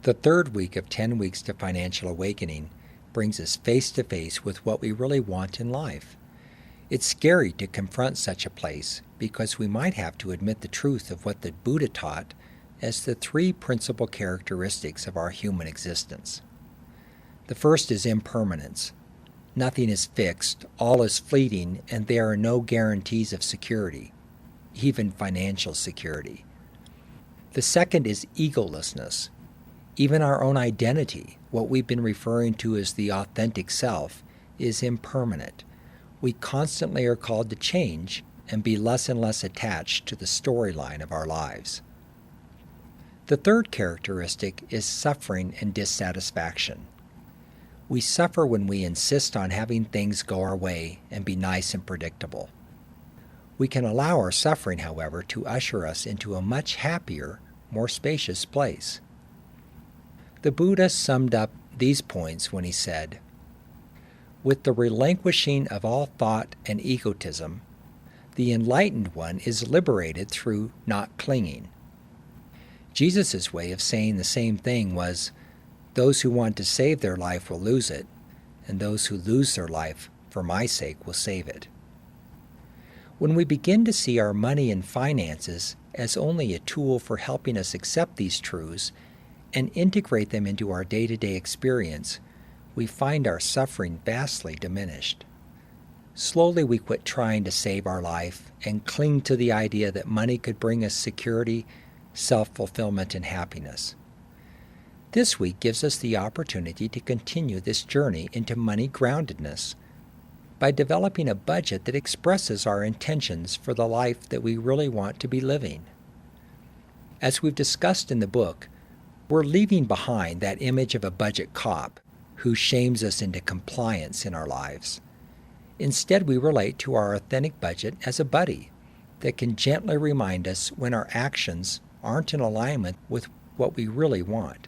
The third week of 10 Weeks to Financial Awakening brings us face to face with what we really want in life. It's scary to confront such a place because we might have to admit the truth of what the Buddha taught as the three principal characteristics of our human existence. The first is impermanence. Nothing is fixed, all is fleeting, and there are no guarantees of security, even financial security. The second is egolessness. Even our own identity, what we've been referring to as the authentic self, is impermanent. We constantly are called to change and be less and less attached to the storyline of our lives. The third characteristic is suffering and dissatisfaction. We suffer when we insist on having things go our way and be nice and predictable. We can allow our suffering, however, to usher us into a much happier, more spacious place. The Buddha summed up these points when he said, "With the relinquishing of all thought and egotism, the enlightened one is liberated through not clinging." Jesus' way of saying the same thing was, "Those who want to save their life will lose it, and those who lose their life for my sake will save it." When we begin to see our money and finances as only a tool for helping us accept these truths and integrate them into our day-to-day experience, we find our suffering vastly diminished. Slowly we quit trying to save our life and cling to the idea that money could bring us security, self-fulfillment, and happiness. This week gives us the opportunity to continue this journey into money groundedness by developing a budget that expresses our intentions for the life that we really want to be living. As we've discussed in the book, we're leaving behind that image of a budget cop who shames us into compliance in our lives. Instead, we relate to our authentic budget as a buddy that can gently remind us when our actions aren't in alignment with what we really want.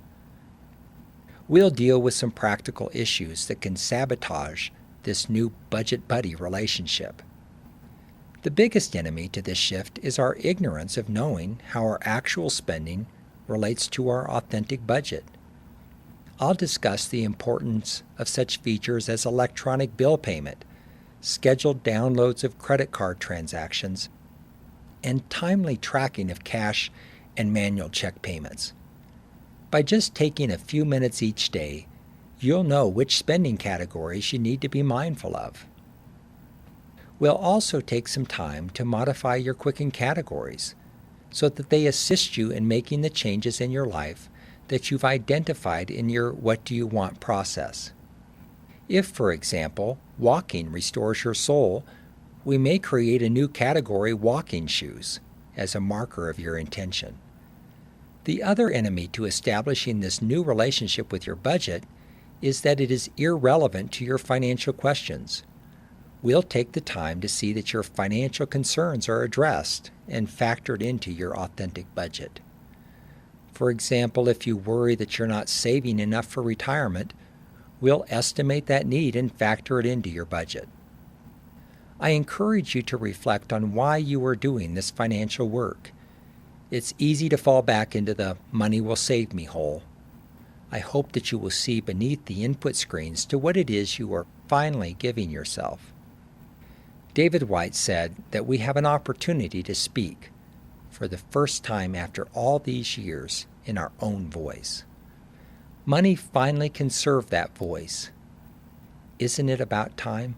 We'll deal with some practical issues that can sabotage this new budget buddy relationship. The biggest enemy to this shift is our ignorance of knowing how our actual spending relates to our authentic budget. I'll discuss the importance of such features as electronic bill payment, scheduled downloads of credit card transactions, and timely tracking of cash and manual check payments. By just taking a few minutes each day, you'll know which spending categories you need to be mindful of. We'll also take some time to modify your Quicken categories so that they assist you in making the changes in your life that you've identified in your What Do You Want process. If, for example, walking restores your soul, we may create a new category, walking shoes, as a marker of your intention. The other enemy to establishing this new relationship with your budget is that it is irrelevant to your financial questions. We'll take the time to see that your financial concerns are addressed and factored into your authentic budget. For example, if you worry that you're not saving enough for retirement, we'll estimate that need and factor it into your budget. I encourage you to reflect on why you are doing this financial work. It's easy to fall back into the money will save me hole. I hope that you will see beneath the input screens to what it is you are finally giving yourself. David Whyte said that we have an opportunity to speak, for the first time after all these years, in our own voice. Money finally can serve that voice. Isn't it about time?